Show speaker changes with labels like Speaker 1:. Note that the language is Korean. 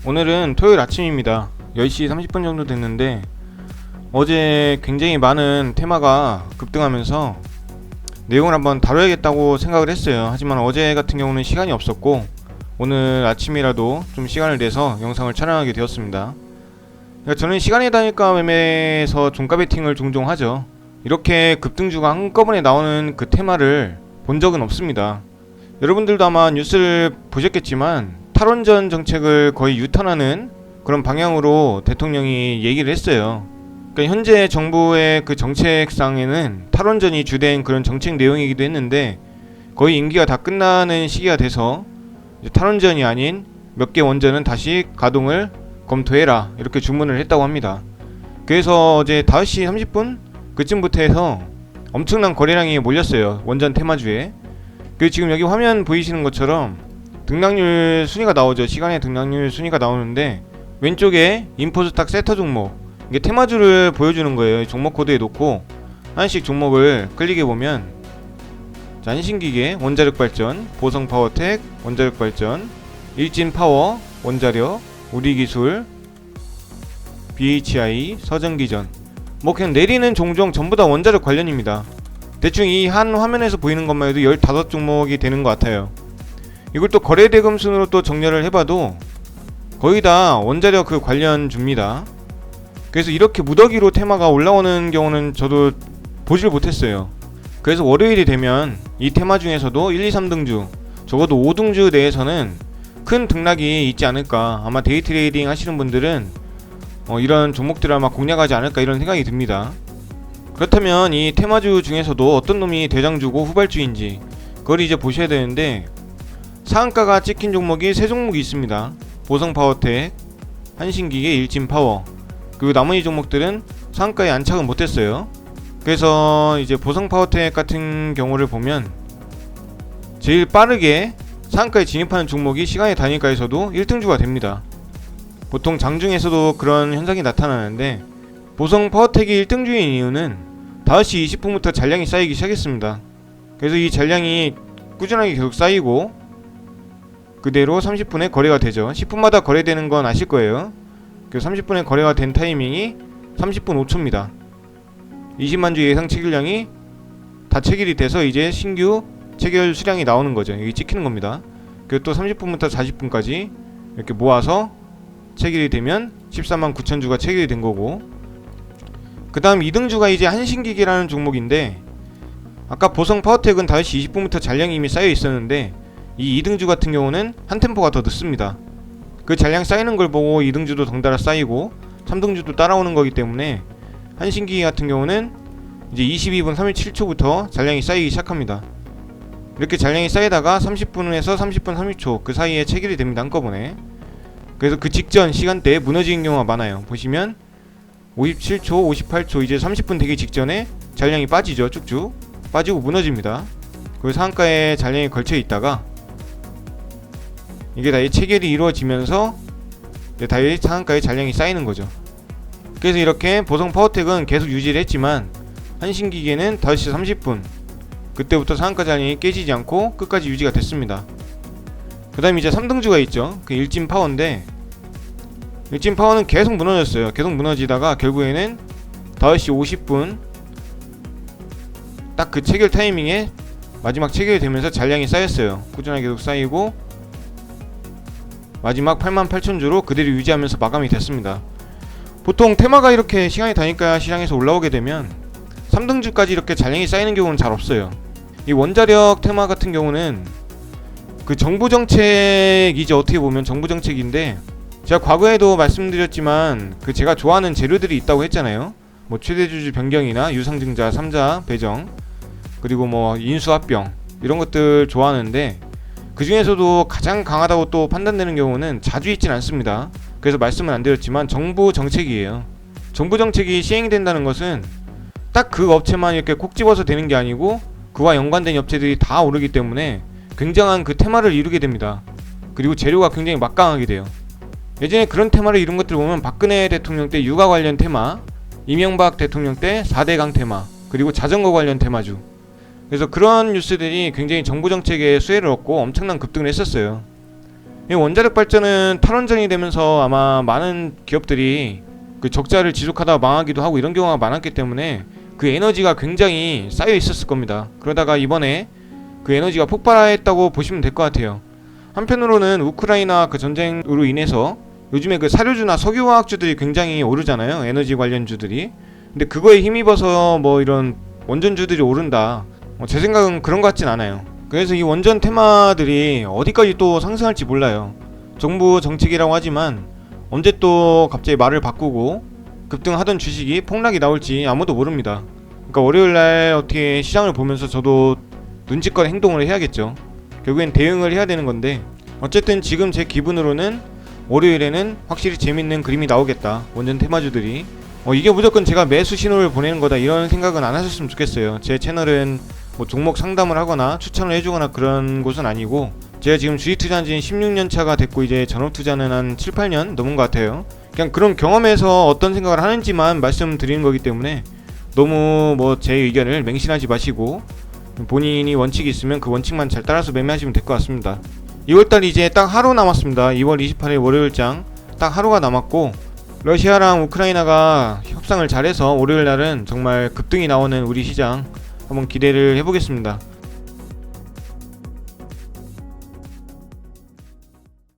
Speaker 1: 오늘은 토요일 아침입니다. 10시 30분 정도 됐는데 어제 굉장히 많은 테마가 급등하면서 내용을 한번 다뤄야겠다고 생각을 했어요. 하지만 어제 같은 경우는 시간이 없었고 오늘 아침이라도 좀 시간을 내서 영상을 촬영하게 되었습니다. 그러니까 저는 시간의 단일가 매매에서 종가 베팅을 종종 하죠. 이렇게 급등주가 한꺼번에 나오는 그 테마를 본 적은 없습니다. 여러분들도 아마 뉴스를 보셨겠지만 탈원전 정책을 거의 유턴하는 그런 방향으로 대통령이 얘기를 했어요. 그러니까 현재 정부의 그 정책상에는 탈원전이 주된 그런 정책 내용이기도 했는데 거의 임기가 다 끝나는 시기가 돼서 이제 탈원전이 아닌 몇 개 원전은 다시 가동을 검토해라 이렇게 주문을 했다고 합니다. 그래서 어제 5시 30분 그쯤부터 해서 엄청난 거래량이 몰렸어요. 원전 테마주에. 그리고 지금 여기 화면 보이시는 것처럼 등락률 순위가 나오죠. 시간의 등락률 순위가 나오는데 왼쪽에 인포스탁 세터 종목, 이게 테마주를 보여주는 거예요. 종목 코드에 놓고 하나씩 종목을 클릭해보면 한신기계, 원자력발전, 보성파워텍, 원자력발전, 일진파워, 원자력, 우리기술, BHI, 서전기전, 뭐 그냥 내리는 종종 전부 다 원자력 관련입니다. 대충 이 한 화면에서 보이는 것만 해도 15종목이 되는 것 같아요. 이걸 또 거래대금 순으로 또 정렬을 해봐도 거의 다 원자력 그 관련주입니다. 그래서 이렇게 무더기로 테마가 올라오는 경우는 저도 보질 못했어요. 그래서 월요일이 되면 이 테마 중에서도 1, 2, 3등주, 적어도 5등주 내에서는 큰 등락이 있지 않을까. 아마 데이 트레이딩 하시는 분들은 이런 종목들을 아마 공략하지 않을까 이런 생각이 듭니다. 그렇다면 이 테마주 중에서도 어떤 놈이 대장주고 후발주인지 그걸 이제 보셔야 되는데, 상한가가 찍힌 종목이 3종목이 있습니다. 보성파워텍, 한신기계, 일진파워. 그리고 나머지 종목들은 상한가에 안착은 못했어요. 그래서 이제 보성파워텍 같은 경우를 보면 제일 빠르게 상한가에 진입하는 종목이 시간의 단일가에서도 1등주가 됩니다. 보통 장중에서도 그런 현상이 나타나는데 보성파워텍이 1등주인 이유는 5시 20분부터 잔량이 쌓이기 시작했습니다. 그래서 이 잔량이 꾸준하게 계속 쌓이고 그대로 30분에 거래가 되죠. 10분마다 거래되는 건 아실 거예요. 그래서 30분에 거래가 된 타이밍이 30분 5초입니다. 20만주 예상 체결량이 다 체결이 돼서 이제 신규 체결 수량이 나오는 거죠. 여기 찍히는 겁니다. 그리고 또 30분부터 40분까지 이렇게 모아서 체결이 되면 14만 9천 주가 체결이 된 거고, 그 다음 2등주가 이제 한신기계라는 종목인데, 아까 보성파워텍은 5시 20분부터 잔량이 이미 쌓여 있었는데 이 2등주 같은 경우는 한 템포가 더 늦습니다. 그 잔량 쌓이는 걸 보고 2등주도 덩달아 쌓이고 3등주도 따라오는 거기 때문에 한신기계 같은 경우는 이제 22분 37초부터 잔량이 쌓이기 시작합니다. 이렇게 잔량이 쌓이다가 30분에서 30분 30초 그 사이에 체결이 됩니다. 한꺼번에. 그래서 그 직전 시간대에 무너지는 경우가 많아요. 보시면 57초, 58초, 이제 30분 되기 직전에 잔량이 빠지죠. 쭉쭉 빠지고 무너집니다. 그리고 상한가에 잔량이 걸쳐 있다가 이게 다 체결이 이루어지면서 다시 상한가에 잔량이 쌓이는 거죠. 그래서 이렇게 보성파워텍은 계속 유지를 했지만 한신기계는 5시 30분 그때부터 상한가 잔량이 깨지지 않고 끝까지 유지가 됐습니다. 그 다음 이제 3등주가 있죠. 그 일진파워인데, 일진파워는 계속 무너졌어요. 계속 무너지다가 결국에는 5시 50분 딱 그 체결 타이밍에 마지막 체결이 되면서 잔량이 쌓였어요. 꾸준하게 계속 쌓이고 마지막 88,000주로 그대로 유지하면서 마감이 됐습니다. 보통 테마가 이렇게 시간이 다니까 시장에서 올라오게 되면 3등주까지 이렇게 잔량이 쌓이는 경우는 잘 없어요. 이 원자력 테마 같은 경우는 그 정부 정책이죠. 어떻게 보면 정부 정책인데, 제가 과거에도 말씀드렸지만 그 제가 좋아하는 재료들이 있다고 했잖아요. 뭐 최대주주 변경이나 유상증자 3자 배정, 그리고 뭐 인수합병 이런 것들 좋아하는데, 그 중에서도 가장 강하다고 또 판단되는 경우는 자주 있진 않습니다. 그래서 말씀은 안 드렸지만 정부 정책이에요. 정부 정책이 시행이 된다는 것은 딱 그 업체만 이렇게 콕 집어서 되는 게 아니고 그와 연관된 업체들이 다 오르기 때문에 굉장한 그 테마를 이루게 됩니다. 그리고 재료가 굉장히 막강하게 돼요. 예전에 그런 테마를 이룬 것들 보면 박근혜 대통령 때 육아 관련 테마, 이명박 대통령 때 4대강 테마, 그리고 자전거 관련 테마주. 그래서 그런 뉴스들이 굉장히 정부 정책에 수혜를 얻고 엄청난 급등을 했었어요. 이 원자력 발전은 탈원전이 되면서 아마 많은 기업들이 그 적자를 지속하다가 망하기도 하고 이런 경우가 많았기 때문에 그 에너지가 굉장히 쌓여 있었을 겁니다. 그러다가 이번에 그 에너지가 폭발했다고 보시면 될 것 같아요. 한편으로는 우크라이나 그 전쟁으로 인해서 요즘에 그 사료주나 석유화학주들이 굉장히 오르잖아요. 에너지 관련주들이. 근데 그거에 힘입어서 뭐 이런 원전주들이 오른다. 제 생각은 그런 것 같진 않아요. 그래서 이 원전 테마들이 어디까지 또 상승할지 몰라요. 정부 정책이라고 하지만 언제 또 갑자기 말을 바꾸고 급등하던 주식이 폭락이 나올지 아무도 모릅니다. 그러니까 월요일날 어떻게 시장을 보면서 저도 눈치껏 행동을 해야겠죠. 결국엔 대응을 해야 되는 건데, 어쨌든 지금 제 기분으로는 월요일에는 확실히 재밌는 그림이 나오겠다. 원전 테마주들이 이게 무조건 제가 매수 신호를 보내는 거다 이런 생각은 안 하셨으면 좋겠어요. 제 채널은 뭐 종목 상담을 하거나 추천을 해주거나 그런 곳은 아니고, 제가 지금 주식 투자한 지 16년 차가 됐고 이제 전업 투자는 한 7, 8년 넘은 것 같아요. 그냥 그런 경험에서 어떤 생각을 하는지만 말씀드리는 거기 때문에 너무 뭐 제 의견을 맹신하지 마시고 본인이 원칙이 있으면 그 원칙만 잘 따라서 매매하시면 될 것 같습니다. 2월달 이제 딱 하루 남았습니다. 2월 28일 월요일장 딱 하루가 남았고, 러시아랑 우크라이나가 협상을 잘해서 월요일날은 정말 급등이 나오는 우리 시장 한번 기대를 해보겠습니다.